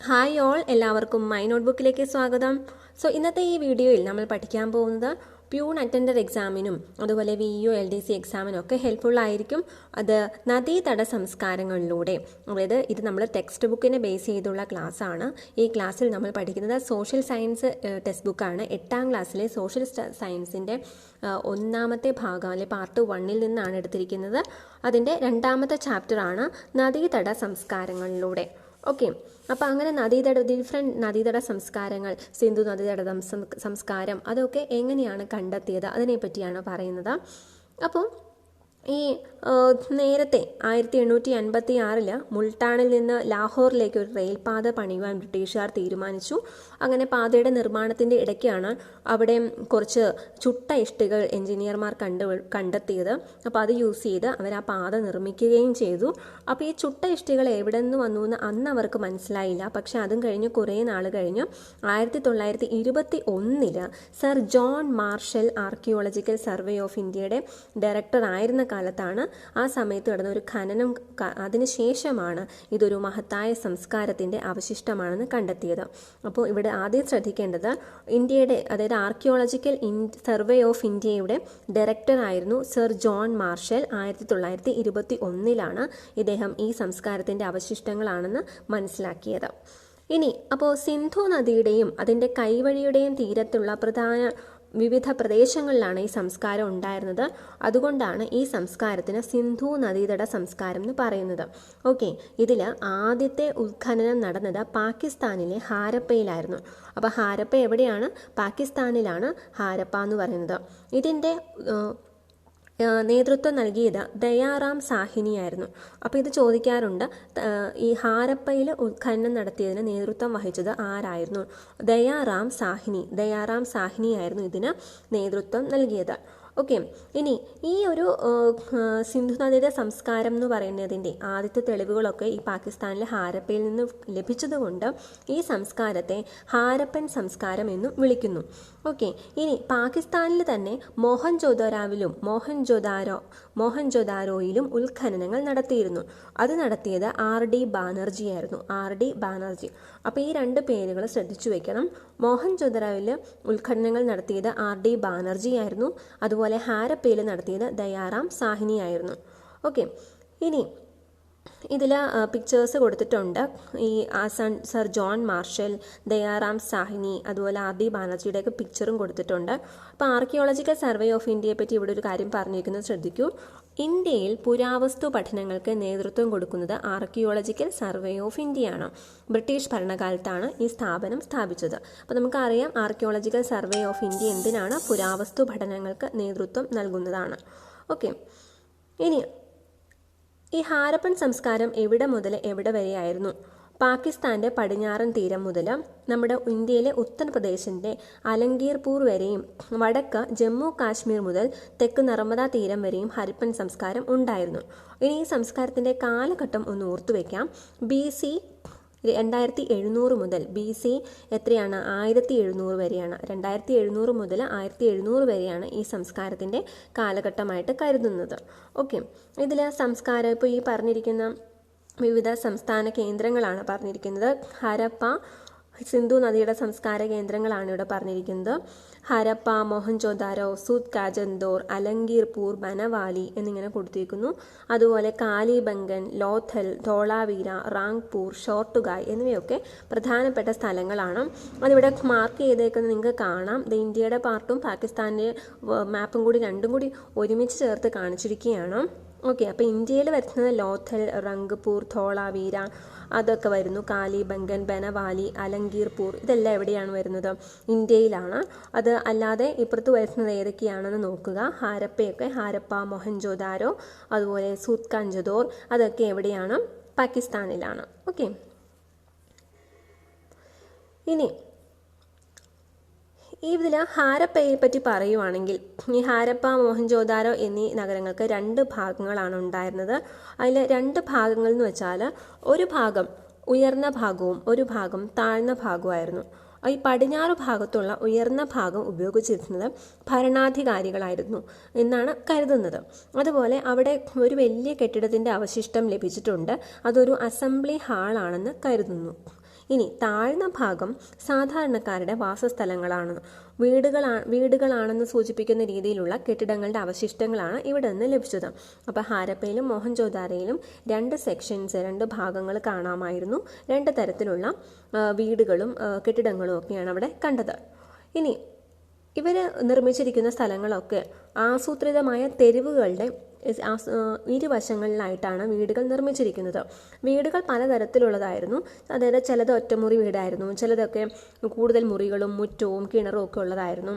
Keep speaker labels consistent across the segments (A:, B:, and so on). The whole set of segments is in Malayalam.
A: ഹായ് ഓൾ, എല്ലാവർക്കും മൈ നോട്ട്ബുക്കിലേക്ക് സ്വാഗതം. ഇന്നത്തെ ഈ വീഡിയോയിൽ നമ്മൾ പഠിക്കാൻ പോകുന്നത് പ്യൂൺ അറ്റൻഡർ എക്സാമിനും അതുപോലെ VU LDC എക്സാമിനും ഒക്കെ ഹെൽപ്ഫുൾ ആയിരിക്കും. അത് നദീതട സംസ്കാരങ്ങളിലൂടെ, അതായത് ഇത് നമ്മൾ ടെക്സ്റ്റ് ബുക്കിനെ ബേസ് ചെയ്തുള്ള ക്ലാസ് ആണ്. ഈ ക്ലാസ്സിൽ നമ്മൾ പഠിക്കുന്നത് സോഷ്യൽ സയൻസ് ടെക്സ്റ്റ് ബുക്കാണ്. 8ാം ക്ലാസ്സിലെ സോഷ്യൽ സയൻസിൻ്റെ ഒന്നാമത്തെ ഭാഗം അല്ലെ പാർട്ട് 1ൽ നിന്നാണ് എടുത്തിരിക്കുന്നത്. അതിൻ്റെ 2ാമത്തെ ചാപ്റ്ററാണ് നദീതട സംസ്കാരങ്ങളിലൂടെ. ഓക്കെ, അപ്പോൾ അങ്ങനെ ഡിഫറെൻറ്റ് നദീതട സംസ്കാരങ്ങൾ, സിന്ധു നദീതട സംസ്കാരം, അതൊക്കെ എങ്ങനെയാണ് കണ്ടെത്തിയത് അതിനെപ്പറ്റിയാണ് പറയുന്നത്. അപ്പോൾ ഈ നേരത്തെ 1856 മുൾട്ടാനിൽ നിന്ന് ലാഹോറിലേക്ക് ഒരു റെയിൽപാത പണിയുവാൻ ബ്രിട്ടീഷുകാർ തീരുമാനിച്ചു. അങ്ങനെ പാതയുടെ നിർമ്മാണത്തിൻ്റെ ഇടയ്ക്കാണ് അവിടെ കുറച്ച് ചുട്ട ഇഷ്ടികൾ എഞ്ചിനീയർമാർ കണ്ടെത്തിയത്. അപ്പോൾ അത് യൂസ് ചെയ്ത് അവർ ആ പാത നിർമ്മിക്കുകയും ചെയ്തു. അപ്പോൾ ഈ ചുട്ട ഇഷ്ടികൾ എവിടെ നിന്ന് വന്നു എന്ന് അന്ന് അവർക്ക് മനസ്സിലായില്ല. പക്ഷെ അതും കഴിഞ്ഞ് കുറേ നാൾ കഴിഞ്ഞ് 1921 sir John marshal archaeological survey of ഇന്ത്യയുടെ ഡയറക്ടർ ആയിരുന്ന കാലത്താണ് ആ സമയത്ത് നടന്ന ഒരു ഖനനം, അതിനുശേഷമാണ് ഇതൊരു മഹത്തായ സംസ്കാരത്തിൻ്റെ അവശിഷ്ടമാണെന്ന് കണ്ടെത്തിയത്. അപ്പോൾ ഇവിടെ ആദ്യം ശ്രദ്ധിക്കേണ്ടത് ഇന്ത്യയുടെ, അതായത് ആർക്കിയോളജിക്കൽ സർവേ ഓഫ് ഇന്ത്യയുടെ ഡയറക്ടർ ആയിരുന്നു സർ ജോൺ മാർഷൽ. 1921 ഇദ്ദേഹം ഈ സംസ്കാരത്തിൻ്റെ അവശിഷ്ടങ്ങളാണെന്ന് മനസ്സിലാക്കിയത്. ഇനി അപ്പോൾ സിന്ധു നദിയുടെയും അതിൻ്റെ കൈവഴിയുടെയും തീരത്തുള്ള വിവിധ പ്രദേശങ്ങളിലാണ് ഈ സംസ്കാരം ഉണ്ടായിരുന്നത്. അതുകൊണ്ടാണ് ഈ സംസ്കാരത്തിന് സിന്ധു നദീതട സംസ്കാരം എന്ന് പറയുന്നത്. ഓക്കെ, ഇതിൽ ആദ്യത്തെ ഉത്ഖനനം നടന്നത് പാകിസ്ഥാനിലെ ഹാരപ്പയിലായിരുന്നു. അപ്പോൾ ഹാരപ്പ എവിടെയാണ്? പാകിസ്ഥാനിലാണ് ഹാരപ്പ എന്ന് പറയുന്നത്. ഇതിൻ്റെ നേതൃത്വം നൽകിയത് ദയാറാം സാഹിനിയായിരുന്നു. അപ്പോൾ ഇത് ചോദിക്കാറുണ്ട്, ഈ ഹാരപ്പയിൽ ഉത്ഖനനം നടത്തിയതിന് നേതൃത്വം വഹിച്ചത് ആരായിരുന്നു? ദയാറാം സാഹിനിയായിരുന്നു ഇതിന് നേതൃത്വം നൽകിയത്. ഓക്കെ, ഇനി ഈ ഒരു സിന്ധു നദിയുടെ സംസ്കാരം എന്ന് പറയുന്നതിൻ്റെ ആദ്യത്തെ തെളിവുകളൊക്കെ ഈ പാകിസ്ഥാനിലെ ഹാരപ്പയിൽ നിന്ന് ലഭിച്ചതുകൊണ്ട് ഈ സംസ്കാരത്തെ ഹാരപ്പൻ സംസ്കാരം എന്നും വിളിക്കുന്നു. ഓക്കെ, ഇനി പാകിസ്ഥാനിൽ തന്നെ മോഹൻജൊദാരോയിലും ഉത്ഖനനങ്ങൾ നടത്തിയിരുന്നു. അത് നടത്തിയത് RD ബാനർജി ആയിരുന്നു. RD ബാനർജി. അപ്പോൾ ഈ രണ്ട് പേരുകൾ ശ്രദ്ധിച്ചു വെക്കണം. മോഹൻജൊദാരോയിൽ ഉത്ഖനനങ്ങൾ നടത്തിയത് RD ബാനർജി ആയിരുന്നു. അതുപോലെ ഹാരപ്പയിൽ നടത്തിയത് ദയാറാം സാഹിനി ആയിരുന്നു. ഓക്കെ, ഇനി ഇതിൽ പിക്ചേഴ്സ് കൊടുത്തിട്ടുണ്ട്. ഈ sir John marshal, Dayaram Sahni, അതുപോലെ RD ബാനർജിയുടെയൊക്കെ പിക്ചറും കൊടുത്തിട്ടുണ്ട്. അപ്പോൾ ആർക്കിയോളജിക്കൽ സർവേ ഓഫ് ഇന്ത്യയെ പറ്റി ഇവിടെ ഒരു കാര്യം പറഞ്ഞിരിക്കുന്നത് ശ്രദ്ധിക്കൂ. ഇന്ത്യയിൽ പുരാവസ്തു പഠനങ്ങൾക്ക് നേതൃത്വം കൊടുക്കുന്നത് ആർക്കിയോളജിക്കൽ സർവേ ഓഫ് ഇന്ത്യയാണ്. ബ്രിട്ടീഷ് ഭരണകാലത്താണ് ഈ സ്ഥാപനം സ്ഥാപിച്ചത്. അപ്പോൾ നമുക്കറിയാം ആർക്കിയോളജിക്കൽ സർവേ ഓഫ് ഇന്ത്യ എന്തിനാണ്? പുരാവസ്തു പഠനങ്ങൾക്ക് നേതൃത്വം നൽകുന്നതാണ്. ഓക്കെ, ഇനി ഈ ഹാരപ്പൻ സംസ്കാരം എവിടെ മുതൽ എവിടെ വരെയായിരുന്നു? പാകിസ്ഥാന്റെ പടിഞ്ഞാറൻ തീരം മുതൽ നമ്മുടെ ഇന്ത്യയിലെ ഉത്തർപ്രദേശിൻ്റെ അലങ്കീർപൂർ വരെയും വടക്ക് ജമ്മു കാശ്മീർ മുതൽ തെക്ക് നർമ്മദ തീരം വരെയും ഹരപ്പൻ സംസ്കാരം ഉണ്ടായിരുന്നു. ഇനി ഈ സംസ്കാരത്തിൻ്റെ കാലഘട്ടം ഒന്ന് ഓർത്തുവെക്കാം. BC 2700 മുതൽ BC എത്രയാണ്? 1700 വരെയാണ്. 2700 മുതൽ 1700 വരെയാണ് ഈ സംസ്കാരത്തിൻ്റെ കാലഘട്ടമായിട്ട് കരുതുന്നത്. ഓക്കെ, ഇതിൽ സംസ്കാരം ഇപ്പോൾ ഈ പറഞ്ഞിരിക്കുന്ന വിവിധ സംസ്ഥാന കേന്ദ്രങ്ങളാണ് പറഞ്ഞിരിക്കുന്നത്. ഹരപ്പ, സിന്ധു നദിയുടെ സംസ്കാര കേന്ദ്രങ്ങളാണ് ഇവിടെ പറഞ്ഞിരിക്കുന്നത്. ഹരപ്പ, മോഹൻജൊദാരോ, സൂത് കാജന്തോർ, അലങ്കീർപൂർ, ബനവാലി എന്നിങ്ങനെ കൊടുത്തിരിക്കുന്നു. അതുപോലെ കാലിബംഗൻ, ലോഥൽ, ധോളാവീര, റാങ്പൂർ, ഷോർട്ടുഗായ് എന്നിവയൊക്കെ പ്രധാനപ്പെട്ട സ്ഥലങ്ങളാണ്. അതിവിടെ മാർക്ക് ചെയ്തേക്കുന്നത് നിങ്ങൾക്ക് കാണാം. ഇന്ത്യയുടെ പാർട്ടും പാകിസ്ഥാൻ്റെ മാപ്പും കൂടി രണ്ടും കൂടി ഒരുമിച്ച് ചേർത്ത് കാണിച്ചിരിക്കുകയാണ്. ഓക്കെ, അപ്പോൾ ഇന്ത്യയിൽ വരുന്നത് ലോഥൽ, റംഗ്പൂർ, ധോളാവീര അതൊക്കെ വരുന്നു. കാലിബംഗൻ, ബനവാലി, അലങ്കീർപൂർ ഇതെല്ലാം എവിടെയാണ് വരുന്നത്? ഇന്ത്യയിലാണ്. അത് അല്ലാതെ ഇപ്പുറത്ത് വരുന്നത് ഏതൊക്കെയാണെന്ന് നോക്കുക. ഹാരപ്പ, മോഹൻജൊദാരോ, അതുപോലെ സൂത് കാഞ്ചതോർ അതൊക്കെ എവിടെയാണ്? പാകിസ്ഥാനിലാണ്. ഓക്കെ, ഇനി ഇതിൽ ഹാരപ്പയെ പറ്റി പറയുവാണെങ്കിൽ ഈ ഹാരപ്പ, മോഹൻജൊദാരോ എന്നീ നഗരങ്ങൾക്ക് 2 ഭാഗങ്ങളാണ് ഉണ്ടായിരുന്നത്. അതിൽ 2 ഭാഗങ്ങൾ എന്ന് വെച്ചാൽ ഒരു ഭാഗം ഉയർന്ന ഭാഗവും ഒരു ഭാഗം താഴ്ന്ന ഭാഗവുമായിരുന്നു. ഈ പടിഞ്ഞാറ് ഭാഗത്തുള്ള ഉയർന്ന ഭാഗം ഉപയോഗിച്ചിരുന്നത് ഭരണാധികാരികളായിരുന്നു എന്നാണ് കരുതുന്നത്. അതുപോലെ അവിടെ ഒരു വലിയ കെട്ടിടത്തിൻ്റെ അവശിഷ്ടം ലഭിച്ചിട്ടുണ്ട്. അതൊരു അസംബ്ലി ഹാളാണെന്ന് കരുതുന്നു. ഇനി താഴ്ന്ന ഭാഗം സാധാരണക്കാരുടെ വാസസ്ഥലങ്ങളാണ്. വീടുകളാണെന്ന് സൂചിപ്പിക്കുന്ന രീതിയിലുള്ള കെട്ടിടങ്ങളുടെ അവശിഷ്ടങ്ങളാണ് ഇവിടെ നിന്ന് ലഭിച്ചത്. അപ്പോൾ ഹാരപ്പയിലും മോഹൻജോദാരോയിലും 2 സെക്ഷൻസ്, 2 ഭാഗങ്ങൾ കാണാമായിരുന്നു. 2 തരത്തിലുള്ള വീടുകളും കെട്ടിടങ്ങളും ഒക്കെയാണ് അവിടെ കണ്ടത്. ഇനി ഇവർ നിർമ്മിച്ചിരിക്കുന്ന സ്ഥലങ്ങളൊക്കെ ആസൂത്രിതമായ തെരുവുകളുടെ ഇരുവശങ്ങളിലായിട്ടാണ് വീടുകൾ നിർമ്മിച്ചിരിക്കുന്നത്. വീടുകൾ പലതരത്തിലുള്ളതായിരുന്നു. അതായത് ചിലത് ഒറ്റമുറി വീടായിരുന്നു, ചിലതൊക്കെ കൂടുതൽ മുറികളും മുറ്റവും കിണറും ഒക്കെ ഉള്ളതായിരുന്നു.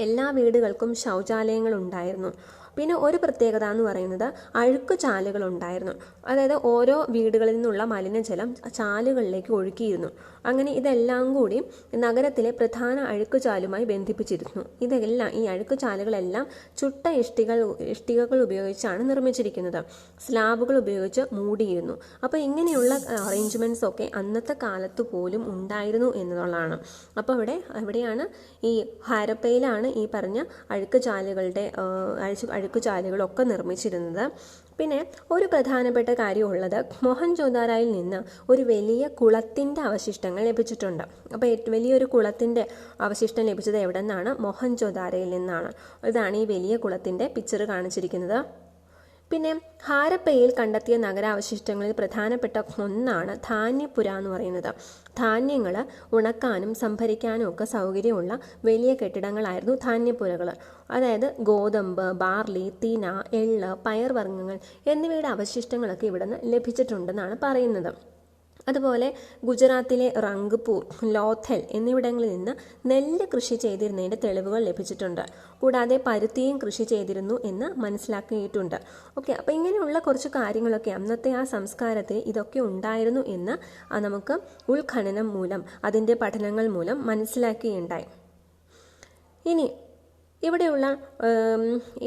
A: എല്ലാ വീടുകൾക്കും ശൗചാലയങ്ങൾ ഉണ്ടായിരുന്നു. പിന്നെ ഒരു പ്രത്യേകത എന്ന് പറയുന്നത് അഴുക്ക് ചാലുകൾ ഉണ്ടായിരുന്നു. അതായത് ഓരോ വീടുകളിൽ നിന്നുള്ള മലിനജലം ചാലുകളിലേക്ക് ഒഴുക്കിയിരുന്നു. അങ്ങനെ ഇതെല്ലാം കൂടി നഗരത്തിലെ പ്രധാന അഴുക്കുചാലുമായി ബന്ധിപ്പിച്ചിരുന്നു. ഈ അഴുക്കുചാലുകളെല്ലാം ചുട്ട ഇഷ്ടികകൾ ഉപയോഗിച്ചാണ് നിർമ്മിച്ചിരിക്കുന്നത്. സ്ലാബുകൾ ഉപയോഗിച്ച് മൂടിയിരുന്നു. അപ്പോൾ ഇങ്ങനെയുള്ള അറേഞ്ച്മെന്റ്സ് ഒക്കെ അന്നത്തെ കാലത്ത് പോലും ഉണ്ടായിരുന്നു എന്നുള്ളതാണ്. അപ്പോൾ എവിടെയാണ് ഈ ഹാരപ്പയിലാണ് ഈ പറഞ്ഞ അഴുക്കുചാലുകളൊക്കെ നിർമ്മിച്ചിരുന്നത്. പിന്നെ ഒരു പ്രധാനപ്പെട്ട കാര്യമുള്ളത്, മോഹൻജോദാരോയിൽ നിന്ന് ഒരു വലിയ കുളത്തിൻ്റെ അവശിഷ്ടങ്ങൾ ലഭിച്ചിട്ടുണ്ട്. അപ്പോൾ വലിയൊരു കുളത്തിൻ്റെ അവശിഷ്ടം ലഭിച്ചത് എവിടെ നിന്നാണ്? മോഹൻജോദാരോയിൽ നിന്നാണ്. ഇതാണ് ഈ വലിയ കുളത്തിൻ്റെ പിക്ചർ കാണിച്ചിരിക്കുന്നത്. പിന്നെ ഹാരപ്പയിൽ കണ്ടെത്തിയ നഗരാവശിഷ്ടങ്ങളിൽ പ്രധാനപ്പെട്ട ഒന്നാണ് ധാന്യപ്പുര എന്ന് പറയുന്നത്. ധാന്യങ്ങൾ ഉണക്കാനും സംഭരിക്കാനും ഒക്കെ സൗകര്യമുള്ള വലിയ കെട്ടിടങ്ങളായിരുന്നു ധാന്യപ്പുരകൾ. അതായത് ഗോതമ്പ്, ബാർലി, തിന, എള്ള്, പയർവർഗ്ഗങ്ങൾ എന്നിവയുടെ അവശിഷ്ടങ്ങളൊക്കെ ഇവിടെ നിന്ന് ലഭിച്ചിട്ടുണ്ടെന്നാണ് പറയുന്നത്. അതുപോലെ ഗുജറാത്തിലെ റംഗ്പൂർ, ലോഥൽ എന്നിവിടങ്ങളിൽ നിന്ന് നെല്ല് കൃഷി ചെയ്തിരുന്നതിൻ്റെ തെളിവുകൾ ലഭിച്ചിട്ടുണ്ട്. കൂടാതെ പരുത്തിയും കൃഷി ചെയ്തിരുന്നു എന്ന് മനസ്സിലാക്കിയിട്ടുണ്ട്. ഓക്കെ, അപ്പോൾ ഇങ്ങനെയുള്ള കുറച്ച് കാര്യങ്ങളൊക്കെ അന്നത്തെ ആ സംസ്കാരത്തിൽ ഇതൊക്കെ ഉണ്ടായിരുന്നു എന്ന് നമുക്ക് ഉൾഖനനം മൂലം, അതിൻ്റെ പഠനങ്ങൾ മൂലം മനസ്സിലാക്കുകയുണ്ടായി. ഇനി ഇവിടെയുള്ള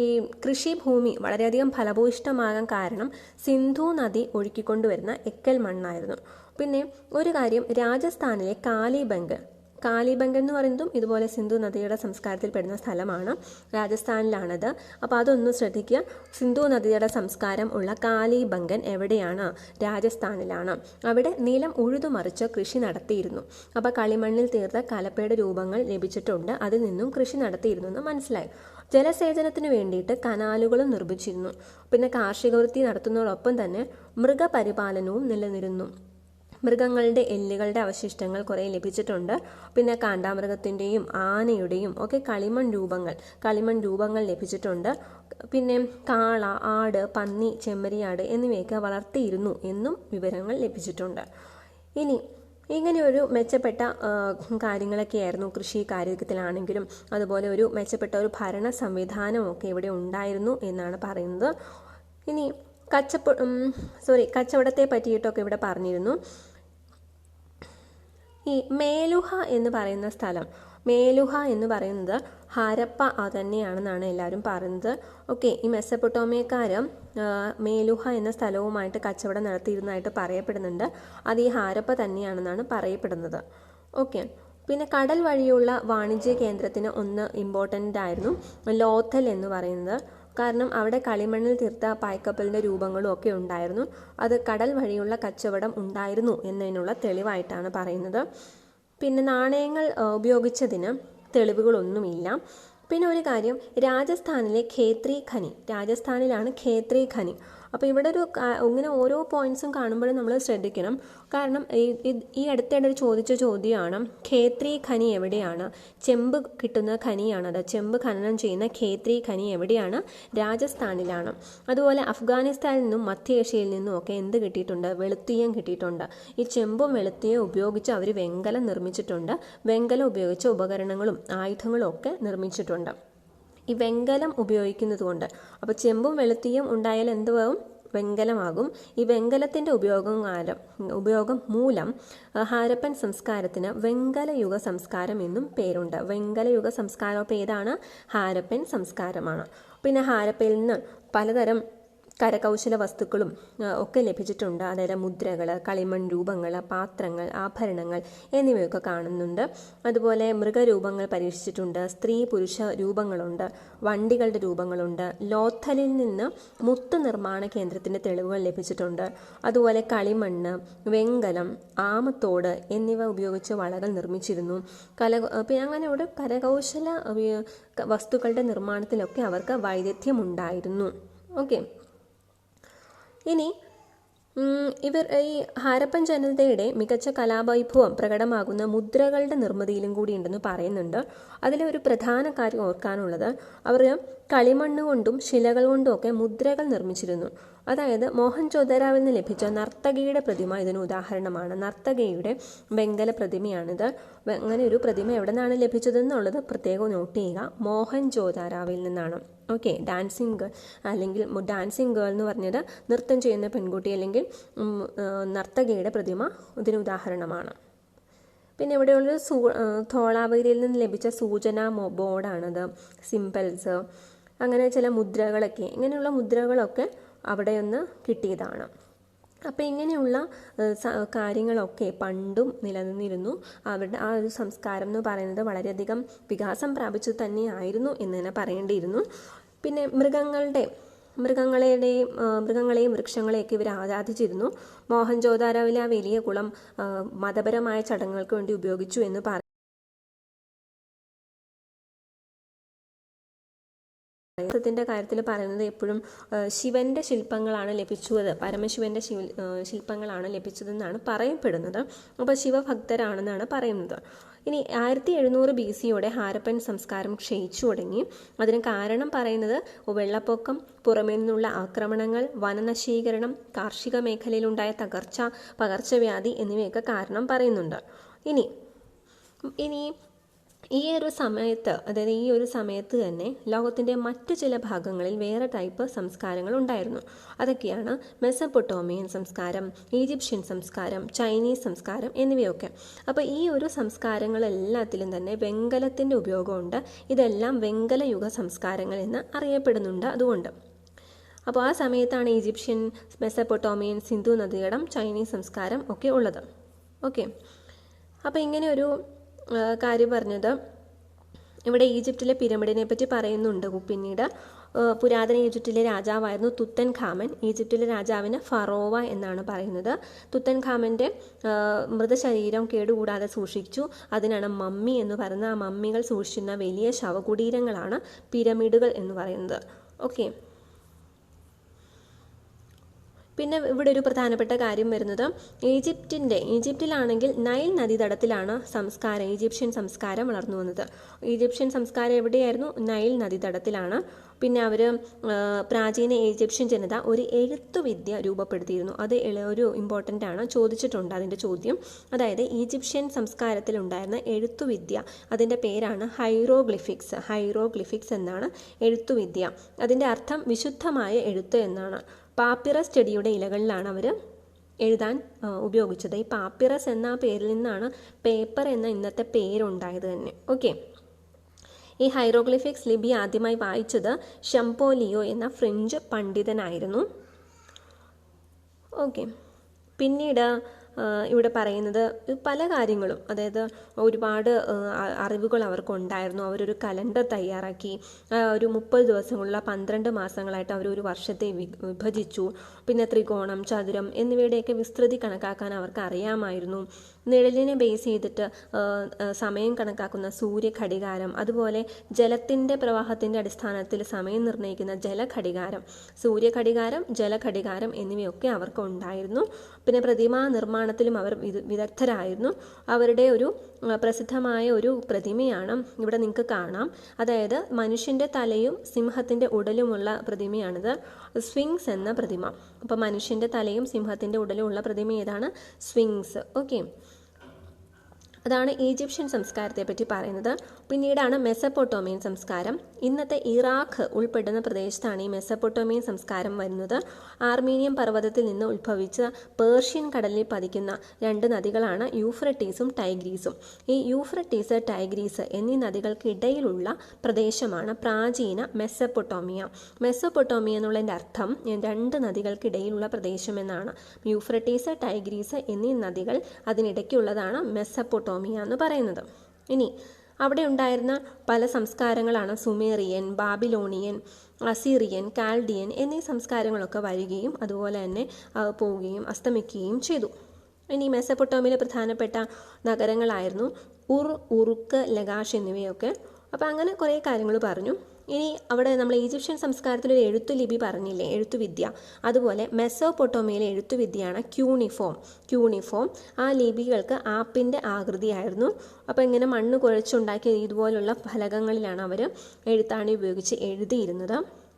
A: ഈ കൃഷിഭൂമി വളരെയധികം ഫലഭൂയിഷ്ടമാകാൻ കാരണം സിന്ധു നദി ഒഴുക്കിക്കൊണ്ടുവരുന്ന എക്കൽ മണ്ണായിരുന്നു. പിന്നെ ഒരു കാര്യം, രാജസ്ഥാനിലെ കാലിബംഗ് എന്ന് പറയുന്നതും ഇതുപോലെ സിന്ധു നദിയുടെ സംസ്കാരത്തിൽ പെടുന്ന സ്ഥലമാണ്. രാജസ്ഥാനിലാണത്. അപ്പോൾ അതൊന്ന് ശ്രദ്ധിക്കുക. സിന്ധു നദിയുടെ സംസ്കാരം ഉള്ള കാലിബംഗൻ എവിടെയാണ്? രാജസ്ഥാനിലാണ്. അവിടെ നിലം ഉഴുതുമറിച്ച് കൃഷി നടത്തിയിരുന്നു. അപ്പോൾ കളിമണ്ണിൽ തീർത്ത കലപ്പയുടെ രൂപങ്ങൾ ലഭിച്ചിട്ടുണ്ട്. അതിൽ നിന്നും കൃഷി നടത്തിയിരുന്നു എന്ന് മനസ്സിലായി. ജലസേചനത്തിന് വേണ്ടിയിട്ട് കനാലുകളും നിർമ്മിച്ചിരുന്നു. പിന്നെ കാർഷിക വൃത്തി നടത്തുന്നതോടൊപ്പം തന്നെ മൃഗപരിപാലനവും നിലനിന്നിരുന്നു. മൃഗങ്ങളുടെ എല്ലുകളുടെ അവശിഷ്ടങ്ങൾ കുറേ ലഭിച്ചിട്ടുണ്ട്. പിന്നെ കാണ്ടാമൃഗത്തിൻ്റെയും ആനയുടെയും ഒക്കെ കളിമൺ രൂപങ്ങൾ ലഭിച്ചിട്ടുണ്ട്. പിന്നെ കാള, ആട്, പന്നി, ചെമ്മരിയാട് എന്നിവയൊക്കെ വളർത്തിയിരുന്നു എന്നും വിവരങ്ങൾ ലഭിച്ചിട്ടുണ്ട്. ഇങ്ങനെയൊരു മെച്ചപ്പെട്ട കാര്യങ്ങളൊക്കെയായിരുന്നു കൃഷി കാര്യത്തിലാണെങ്കിലും. അതുപോലെ ഒരു മെച്ചപ്പെട്ട ഒരു ഭരണ സംവിധാനമൊക്കെ ഇവിടെ ഉണ്ടായിരുന്നു എന്നാണ് പറയുന്നത്. ഇനി കച്ചവടത്തെ പറ്റിയിട്ടൊക്കെ ഇവിടെ പറഞ്ഞിരുന്നു. ഈ മേലുഹ എന്ന് പറയുന്ന സ്ഥലം, മേലുഹ എന്ന് പറയുന്നത് ഹാരപ്പ തന്നെയാണെന്നാണ് എല്ലാവരും പറയുന്നത്. ഓക്കെ, ഈ മെസ്സപ്പൊട്ടോമിയക്കാർ മേലുഹ എന്ന സ്ഥലവുമായിട്ട് കച്ചവടം നടത്തിയിരുന്നതായിട്ട് പറയപ്പെടുന്നുണ്ട്. അത് ഈ ഹാരപ്പ തന്നെയാണെന്നാണ് പറയപ്പെടുന്നത്. ഓക്കെ, പിന്നെ കടൽ വഴിയുള്ള വാണിജ്യ കേന്ദ്രത്തിന് ഒന്ന് ഇമ്പോർട്ടൻ്റ് ആയിരുന്നു ലോഥൽ എന്ന് പറയുന്നത്. കാരണം അവിടെ കളിമണ്ണിൽ തീർത്ത പായ്ക്കപ്പലിൻ്റെ രൂപങ്ങളും ഒക്കെ ഉണ്ടായിരുന്നു. അത് കടൽ വഴിയുള്ള കച്ചവടം ഉണ്ടായിരുന്നു എന്നതിനുള്ള തെളിവായിട്ടാണ് പറയുന്നത്. പിന്നെ നാണയങ്ങൾ ഉപയോഗിച്ചതിന് തെളിവുകളൊന്നുമില്ല. പിന്നെ ഒരു കാര്യം, രാജസ്ഥാനിലാണ് ഖേത്രി ഖനി. അപ്പോൾ ഇവിടെ ഇങ്ങനെ ഓരോ പോയിന്റ്സും കാണുമ്പോഴും നമ്മൾ ശ്രദ്ധിക്കണം. കാരണം ഈ അടുത്തിടെ ചോദിച്ച ചോദ്യമാണ്, ഖേത്രി ഖനി എവിടെയാണ്? ചെമ്പ് കിട്ടുന്ന ഖനിയാണത്. ചെമ്പ് ഖനനം ചെയ്യുന്ന ഖേത്രി ഖനി എവിടെയാണ്? രാജസ്ഥാനിലാണ്. അതുപോലെ അഫ്ഗാനിസ്ഥാനിൽ നിന്നും മധ്യേഷ്യയിൽ നിന്നും ഒക്കെ എന്ത് കിട്ടിയിട്ടുണ്ട്? വെളുത്തീയം കിട്ടിയിട്ടുണ്ട്. ഈ ചെമ്പും വെളുത്തീയം ഉപയോഗിച്ച് അവർ വെങ്കലം നിർമ്മിച്ചിട്ടുണ്ട്. വെങ്കലം ഉപയോഗിച്ച് ഉപകരണങ്ങളും ആയുധങ്ങളും ഒക്കെ നിർമ്മിച്ചിട്ടുണ്ട്. ഈ വെങ്കലം ഉപയോഗിക്കുന്നത് കൊണ്ട്, അപ്പോൾ ചെമ്പും വെളുത്തീയം ഉണ്ടായാൽ എന്തുവാകും? വെങ്കലമാകും. ഈ വെങ്കലത്തിൻ്റെ ഉപയോഗം മൂലം ഹാരപ്പൻ സംസ്കാരത്തിന് വെങ്കലയുഗ സംസ്കാരം എന്നും പേരുണ്ട്. വെങ്കലയുഗ സംസ്കാരം ഏതാണ്? ഹാരപ്പൻ സംസ്കാരമാണ്. പിന്നെ ഹാരപ്പയിൽ നിന്ന് പലതരം കരകൗശല വസ്തുക്കളും ഒക്കെ ലഭിച്ചിട്ടുണ്ട്. അതായത് മുദ്രകൾ, കളിമൺ രൂപങ്ങൾ, പാത്രങ്ങൾ, ആഭരണങ്ങൾ എന്നിവയൊക്കെ കാണുന്നുണ്ട്. അതുപോലെ മൃഗരൂപങ്ങൾ പരീക്ഷിച്ചിട്ടുണ്ട്, സ്ത്രീ പുരുഷ രൂപങ്ങളുണ്ട്, വണ്ടികളുടെ രൂപങ്ങളുണ്ട്. ലോഥലിൽ നിന്ന് മുത്ത് നിർമ്മാണ കേന്ദ്രത്തിൻ്റെ തെളിവുകൾ ലഭിച്ചിട്ടുണ്ട്. അതുപോലെ കളിമണ്ണ്, വെങ്കലം, ആമത്തോട് എന്നിവ ഉപയോഗിച്ച് വളകൾ നിർമ്മിച്ചിരുന്നു. പിന്നെ അങ്ങനെയുള്ള കരകൗശല വസ്തുക്കളുടെ നിർമ്മാണത്തിലൊക്കെ അവർക്ക് വൈദഗ്ധ്യമുണ്ടായിരുന്നു. ഓക്കെ, ഇനി ഇവർ ഈ ഹാരപ്പൻ ജനതയുടെ മികച്ച കലാവൈഭവം പ്രകടമാകുന്ന മുദ്രകളുടെ നിർമ്മിതിയിലും കൂടി ഉണ്ടെന്ന് പറയുന്നുണ്ട്. അതിലെ ഒരു പ്രധാന കാര്യം ഓർക്കാനുള്ളത്, അവർ കളിമണ്ണ് കൊണ്ടും ശിലകൾ കൊണ്ടും ഒക്കെ മുദ്രകൾ നിർമ്മിച്ചിരുന്നു. അതായത് മോഹൻജോദാരോവിൽ നിന്ന് ലഭിച്ച നർത്തകിയുടെ പ്രതിമ ഇതിന് ഉദാഹരണമാണ്. നർത്തകിയുടെ വെങ്കല പ്രതിമയാണിത്. അങ്ങനെ ഒരു പ്രതിമ എവിടെ നിന്നാണ് ലഭിച്ചതെന്നുള്ളത് പ്രത്യേകം നോട്ട് ചെയ്യുക. മോഹൻജോദാരോവിൽ നിന്നാണ്. ഓക്കെ, ഡാൻസിങ് ഗേൾ അല്ലെങ്കിൽ ഡാൻസിങ് ഗേൾ എന്ന് പറഞ്ഞത് നൃത്തം ചെയ്യുന്ന പെൺകുട്ടി അല്ലെങ്കിൽ നർത്തകിയുടെ പ്രതിമ ഇതിന് ഉദാഹരണമാണ്. പിന്നെ ഇവിടെയുള്ളൊരു ധോളാവീരിയിൽ നിന്ന് ലഭിച്ച സൂചനാ ബോർഡാണത്. സിംബൽസ്, അങ്ങനെ ചില മുദ്രകളൊക്കെ, ഇങ്ങനെയുള്ള മുദ്രകളൊക്കെ അവിടെ ഒന്ന് കിട്ടിയതാണ്. അപ്പോൾ ഇങ്ങനെയുള്ള കാര്യങ്ങളൊക്കെ പണ്ടും നിലനിന്നിരുന്നു. അവരുടെ ആ ഒരു സംസ്കാരം എന്ന് പറയുന്നത് വളരെയധികം വികാസം പ്രാപിച്ചു തന്നെയായിരുന്നു എന്ന് തന്നെ പറയേണ്ടിയിരുന്നു. പിന്നെ മൃഗങ്ങളെയും വൃക്ഷങ്ങളെയൊക്കെ ഇവർ ആരാധിച്ചിരുന്നു. മോഹൻജോദാരോവിലെ ആ വലിയ കുളം മതപരമായ ചടങ്ങുകൾക്ക് വേണ്ടി ഉപയോഗിച്ചു എന്ന് ത്തിൻ്റെ കാര്യത്തിൽ പറയുന്നത് എപ്പോഴും ശിവന്റെ ശില്പങ്ങളാണ് ലഭിച്ചത്, പരമശിവന്റെ ശില്പങ്ങളാണ് ലഭിച്ചതെന്നാണ് പറയപ്പെടുന്നത്. അപ്പോൾ ശിവഭക്തരാണെന്നാണ് പറയുന്നത്. ഇനി 1700 BC-യോടെ ഹാരപ്പൻ സംസ്കാരം ക്ഷയിച്ചു തുടങ്ങി. അതിന് കാരണം പറയുന്നത് വെള്ളപ്പൊക്കം, പുറമേ നിന്നുള്ള ആക്രമണങ്ങൾ, വനനശീകരണം, കാർഷിക മേഖലയിലുണ്ടായ തകർച്ച, പകർച്ചവ്യാധി എന്നിവയൊക്കെ കാരണം പറയുന്നുണ്ട്. ഇനി ഈ ഒരു സമയത്ത് തന്നെ ലോകത്തിൻ്റെ മറ്റ് ചില ഭാഗങ്ങളിൽ വേറെ ടൈപ്പ് സംസ്കാരങ്ങൾ ഉണ്ടായിരുന്നു. അതൊക്കെയാണ് മെസപ്പൊട്ടോമിയൻ സംസ്കാരം, ഈജിപ്ഷ്യൻ സംസ്കാരം, ചൈനീസ് സംസ്കാരം എന്നിവയൊക്കെ. അപ്പോൾ ഈ ഒരു സംസ്കാരങ്ങളെല്ലാത്തിലും തന്നെ വെങ്കലത്തിൻ്റെ ഉപയോഗമുണ്ട്. ഇതെല്ലാം വെങ്കല യുഗ സംസ്കാരങ്ങൾ എന്ന് അറിയപ്പെടുന്നുണ്ട്. അതുകൊണ്ട് അപ്പോൾ ആ സമയത്താണ് ഈജിപ്ഷ്യൻ, മെസപ്പൊട്ടോമിയൻ, സിന്ധു നദീതടം, ചൈനീസ് സംസ്കാരം ഒക്കെ ഉള്ളത്. ഓക്കെ, അപ്പോൾ ഇങ്ങനെ ഒരു കാര്യം പറഞ്ഞത് ഇവിടെ ഈജിപ്തിലെ പിരമിഡിനെ പറ്റി പറയുന്നുണ്ട്. പിന്നീട് പുരാതന ഈജിപ്തിലെ രാജാവായിരുന്നു തുത്തൻ ഖാമൻ. ഈജിപ്തിലെ രാജാവിന് ഫറോവ എന്നാണ് പറയുന്നത്. തുത്തൻ ഖാമൻ്റെ മൃതശരീരം കേടുകൂടാതെ സൂക്ഷിച്ചു. അതിനാണ് മമ്മി എന്ന് പറയുന്നത്. ആ മമ്മികൾ സൂക്ഷിക്കുന്ന വലിയ ശവകുടീരങ്ങളാണ് പിരമിഡുകൾ എന്ന് പറയുന്നത്. ഓക്കെ, പിന്നെ ഇവിടെ ഒരു പ്രധാനപ്പെട്ട കാര്യം വരുന്നത് ഈജിപ്തിലാണെങ്കിൽ നൈൽ നദീതടത്തിലാണ് ഈജിപ്ഷ്യൻ സംസ്കാരം വളർന്നു വന്നത്. ഈജിപ്ഷ്യൻ സംസ്കാരം എവിടെയായിരുന്നു? നൈൽ നദീതടത്തിലാണ്. പിന്നെ അവർ പ്രാചീന ഈജിപ്ഷ്യൻ ജനത ഒരു എഴുത്തുവിദ്യ രൂപപ്പെടുത്തിയിരുന്നു. അത് ഒരു ഇമ്പോർട്ടൻ്റ് ആണ്, ചോദിച്ചിട്ടുണ്ട് അതിൻ്റെ ചോദ്യം. അതായത് ഈജിപ്ഷ്യൻ സംസ്കാരത്തിലുണ്ടായിരുന്ന എഴുത്തുവിദ്യ, അതിൻ്റെ പേരാണ് ഹൈറോഗ്ലിഫിക്സ് എന്നാണ് എഴുത്തുവിദ്യ. അതിൻ്റെ അർത്ഥം വിശുദ്ധമായ എഴുത്ത് എന്നാണ്. പാപ്പിറസ് ചെടിയുടെ ഇലകളിലാണ് അവർ എഴുതാൻ ഉപയോഗിച്ചത്. ഈ പാപ്പിറസ് എന്ന പേരിൽ നിന്നാണ് പേപ്പർ എന്ന ഇന്നത്തെ പേരുണ്ടായത് തന്നെ. ഓക്കെ, ഈ ഹൈറോഗ്ലിഫിക്സ് ലിപി ആദ്യമായി വായിച്ചത് ഷംപോലിയോ എന്ന ഫ്രഞ്ച് പണ്ഡിതനായിരുന്നു. ഓക്കെ, പിന്നീട് ഇവിടെ പറയുന്നത് പല കാര്യങ്ങളും, അതായത് ഒരുപാട് അറിവുകൾ അവർക്കുണ്ടായിരുന്നു. അവരൊരു കലണ്ടർ തയ്യാറാക്കി. ഒരു 30 ദിവസങ്ങളുള്ള 12 മാസങ്ങളായിട്ട് അവർ ഒരു വർഷത്തെ വിഭജിച്ചു. പിന്നെ ത്രികോണം, ചതുരം എന്നിവയുടെയൊക്കെ വിസ്തൃതി കണക്കാക്കാൻ അവർക്ക് അറിയാമായിരുന്നു. നിഴലിനെ ബേസ് ചെയ്തിട്ട് സമയം കണക്കാക്കുന്ന സൂര്യഘടികാരം, അതുപോലെ ജലത്തിൻ്റെ പ്രവാഹത്തിൻ്റെ അടിസ്ഥാനത്തിൽ സമയം നിർണ്ണയിക്കുന്ന ജലഘടികാരം, സൂര്യഘടികാരം, ജലഘടികാരം എന്നിവയൊക്കെ അവർക്ക് ഉണ്ടായിരുന്നു. പിന്നെ പ്രതിമാ നിർമ്മാണത്തിലും അവർ വിദഗ്ധരായിരുന്നു. അവരുടെ ഒരു പ്രസിദ്ധമായ ഒരു പ്രതിമയാണ് ഇവിടെ നിങ്ങൾക്ക് കാണാം. അതായത് മനുഷ്യൻ്റെ തലയും സിംഹത്തിൻ്റെ ഉടലുമുള്ള പ്രതിമയാണിത്, സ്ഫിങ്സ് എന്ന പ്രതിമ. അപ്പോൾ മനുഷ്യൻ്റെ തലയും സിംഹത്തിൻ്റെ ഉടലും ഉള്ള പ്രതിമ ഏതാണ്? സ്ഫിങ്സ്. ഓക്കെ, അതാണ് ഈജിപ്ഷ്യൻ സംസ്കാരത്തെ പറ്റി പറയുന്നത്. പിന്നീടാണ് മെസപ്പൊട്ടോമിയൻ സംസ്കാരം. ഇന്നത്തെ ഇറാഖ് ഉൾപ്പെടുന്ന പ്രദേശത്താണ് ഈ മെസപ്പൊട്ടോമിയൻ സംസ്കാരം വരുന്നത്. ആർമീനിയൻ പർവ്വതത്തിൽ നിന്ന് ഉത്ഭവിച്ച പേർഷ്യൻ കടലിൽ പതിക്കുന്ന 2 നദികളാണ് യൂഫ്രട്ടീസും ടൈഗ്രീസും. ഈ യൂഫ്രട്ടീസ്, ടൈഗ്രീസ് എന്നീ നദികൾക്കിടയിലുള്ള പ്രദേശമാണ് പ്രാചീന മെസപ്പൊട്ടോമിയ. മെസപ്പൊട്ടോമിയ എന്നുള്ളതിൻ്റെ അർത്ഥം 2 നദികൾക്കിടയിലുള്ള പ്രദേശം എന്നാണ്. യൂഫ്രട്ടീസ്, ടൈഗ്രീസ് എന്നീ നദികൾ അതിനിടയ്ക്കുള്ളതാണ് മെസപ്പൊട്ടോമിയ എന്ന് പറയുന്നത്. ഇനി അവിടെ ഉണ്ടായിരുന്ന പല സംസ്കാരങ്ങളാണ് സുമേറിയൻ, ബാബിലോണിയൻ, അസീറിയൻ, കാൽഡിയൻ എന്നീ സംസ്കാരങ്ങളൊക്കെ വരികയും അതുപോലെ തന്നെ പോവുകയും അസ്തമിക്കുകയും ചെയ്തു. ഇനി മെസപ്പൊട്ടോമിയയിലെ പ്രധാനപ്പെട്ട നഗരങ്ങളായിരുന്നു ഉറുക്ക്, ലഗാഷ് എന്നിവയൊക്കെ. അപ്പോൾ അങ്ങനെ കുറേ കാര്യങ്ങൾ പറഞ്ഞു. ഇനി അവിടെ നമ്മൾ ഈജിപ്ഷ്യൻ സംസ്കാരത്തിലൊരു എഴുത്തുലിപി പറഞ്ഞില്ലേ, എഴുത്തുവിദ്യ, അതുപോലെ മെസോപ്പൊട്ടോമിയയിലെ എഴുത്തുവിദ്യയാണ് ക്യൂണിഫോം. ആ ലിപികൾക്ക് ആപ്പിൻ്റെ ആകൃതിയായിരുന്നു. അപ്പോൾ ഇങ്ങനെ മണ്ണ് കുഴച്ചുണ്ടാക്കിയ ഇതുപോലുള്ള ഫലകങ്ങളിലാണ് അവർ എഴുത്താണി ഉപയോഗിച്ച് എഴുതിയിരുന്നത്.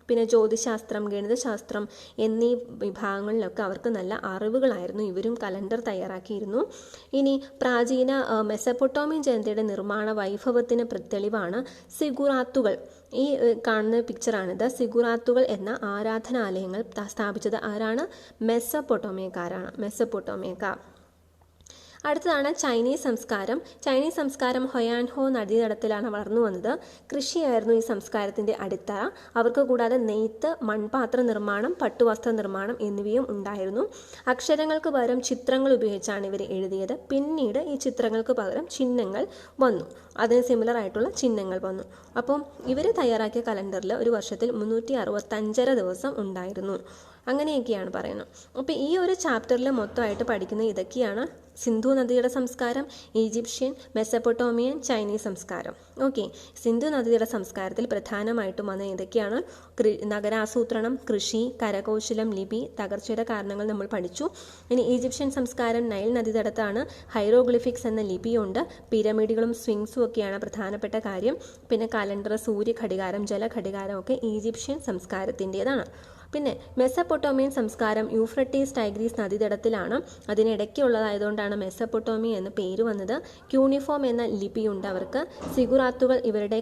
A: പിന്നെ ജ്യോതിശാസ്ത്രം, ഗണിതശാസ്ത്രം എന്നീ വിഭാഗങ്ങളിലൊക്കെ അവർക്ക് നല്ല അറിവുകളായിരുന്നു. ഇവരും കലണ്ടർ തയ്യാറാക്കിയിരുന്നു. ഇനി പ്രാചീന മെസപ്പൊട്ടോമിയൻ ജനതയുടെ നിർമ്മാണ വൈഭവത്തിന് തെളിവാണ് സിഗുറാത്തുകൾ. ഈ കാണുന്ന പിക്ചറാണിത്. സിഗുറാത്തുകൾ എന്ന ആരാധനാലയങ്ങൾ സ്ഥാപിച്ചത് ആരാണ്? മെസപ്പൊട്ടോമിയക്കാർ. അടുത്തതാണ് ചൈനീസ് സംസ്കാരം ഹൊയാൻഹോ നദീതടത്തിലാണ് വളർന്നു വന്നത്. കൃഷിയായിരുന്നു ഈ സംസ്കാരത്തിൻ്റെ അടിത്തറ. അവർക്ക് കൂടാതെ നെയ്ത്ത്, മൺപാത്ര നിർമ്മാണം, പട്ടുവസ്ത്ര നിർമ്മാണം എന്നിവയും ഉണ്ടായിരുന്നു. അക്ഷരങ്ങൾക്ക് പകരം ചിത്രങ്ങൾ ഉപയോഗിച്ചാണ് ഇവർ എഴുതിയത്. പിന്നീട് ഈ ചിത്രങ്ങൾക്ക് പകരം ചിഹ്നങ്ങൾ വന്നു. അതിന് സിമിലർ ആയിട്ടുള്ള ചിഹ്നങ്ങൾ വന്നു. അപ്പം ഇവർ തയ്യാറാക്കിയ കലണ്ടറിൽ ഒരു വർഷത്തിൽ 365 ദിവസം ഉണ്ടായിരുന്നു. അങ്ങനെയൊക്കെയാണ് പറയുന്നത്. അപ്പോൾ ഈ ഒരു ചാപ്റ്ററിൽ മൊത്തമായിട്ട് പഠിക്കുന്ന ഇതൊക്കെയാണ്: സിന്ധു നദിയുടെ സംസ്കാരം, ഈജിപ്ഷ്യൻ, മെസപ്പൊട്ടോമിയൻ, ചൈനീസ് സംസ്കാരം. ഓക്കെ, സിന്ധു നദിയുടെ സംസ്കാരത്തിൽ പ്രധാനമായിട്ടും വന്ന ഇതൊക്കെയാണ്: നഗരാസൂത്രണം, കൃഷി, കരകൗശലം, ലിപി, തകർച്ചയുടെ കാരണങ്ങൾ നമ്മൾ പഠിച്ചു. ഇനി ഈജിപ്ഷ്യൻ സംസ്കാരം നൈൽ നദീതടത്താണ്. ഹൈറോഗ്ലിഫിക്സ് എന്ന ലിപിയുണ്ട്. പിരമിഡുകളും സ്വിങ്സും ഒക്കെയാണ് പ്രധാനപ്പെട്ട കാര്യം. പിന്നെ കലണ്ടർ, സൂര്യഘടികാരം, ജലഘടികാരം ഒക്കെ ഈജിപ്ഷ്യൻ സംസ്കാരത്തിൻ്റെതാണ്. പിന്നെ മെസപ്പൊട്ടോമിയൻ സംസ്കാരം യൂഫ്രട്ടീസ്, ടൈഗ്രീസ് നദീതടത്തിലാണ്. അതിനിടയ്ക്കുള്ളതായതുകൊണ്ടാണ് മെസപ്പൊട്ടോമിയ എന്ന പേര് വന്നത്. ക്യൂണിഫോം എന്ന ലിപിയുണ്ട് അവർക്ക്. സിഗുറാത്തുകൾ ഇവരുടെ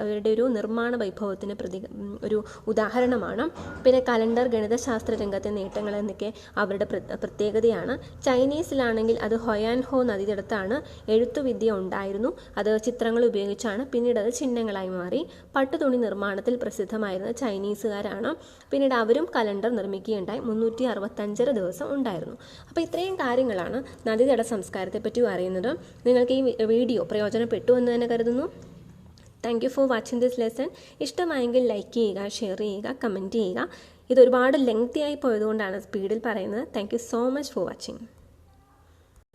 A: അവരുടെ ഒരു നിർമ്മാണ വൈഭവത്തിന് ഒരു ഉദാഹരണമാണ്. പിന്നെ കലണ്ടർ, ഗണിതശാസ്ത്ര രംഗത്തെ നേട്ടങ്ങൾ എന്നൊക്കെ അവരുടെ പ്രത്യേകതയാണ്. ചൈനീസിലാണെങ്കിൽ അത് ഹൊയാൻഹോ നദീതടത്താണ്. എഴുത്തുവിദ്യ ഉണ്ടായിരുന്നു. അത് ചിത്രങ്ങൾ ഉപയോഗിച്ചാണ്. പിന്നീട് അത് ചിഹ്നങ്ങളായി മാറി. പട്ടുതുണി നിർമ്മാണത്തിൽ പ്രസിദ്ധമായിരുന്ന ചൈനീസുകാരാണ്. പിന്നീട് അവരും കലണ്ടർ നിർമ്മിക്കുകയുണ്ടായി. 365 ദിവസം ഉണ്ടായിരുന്നു. അപ്പോൾ ഇത്രയും കാര്യങ്ങളാണ് നദീതട സംസ്കാരത്തെ പറ്റി അറിയുന്നത്. നിങ്ങൾക്ക് ഈ വീഡിയോ പ്രയോജനപ്പെട്ടു എന്ന് തന്നെ കരുതുന്നു. Thank you for watching this lesson. ഇഷ്ടമായെങ്കിൽ ലൈക്ക് ചെയ്യുക, ഷെയർ ചെയ്യുക, കമൻറ്റ് ചെയ്യുക. ഇത് ഒരുപാട് ലെങ്തി ആയി പോയതുകൊണ്ടാണ് സ്പീഡിൽ പറയുന്നത്. Thank you so much for watching.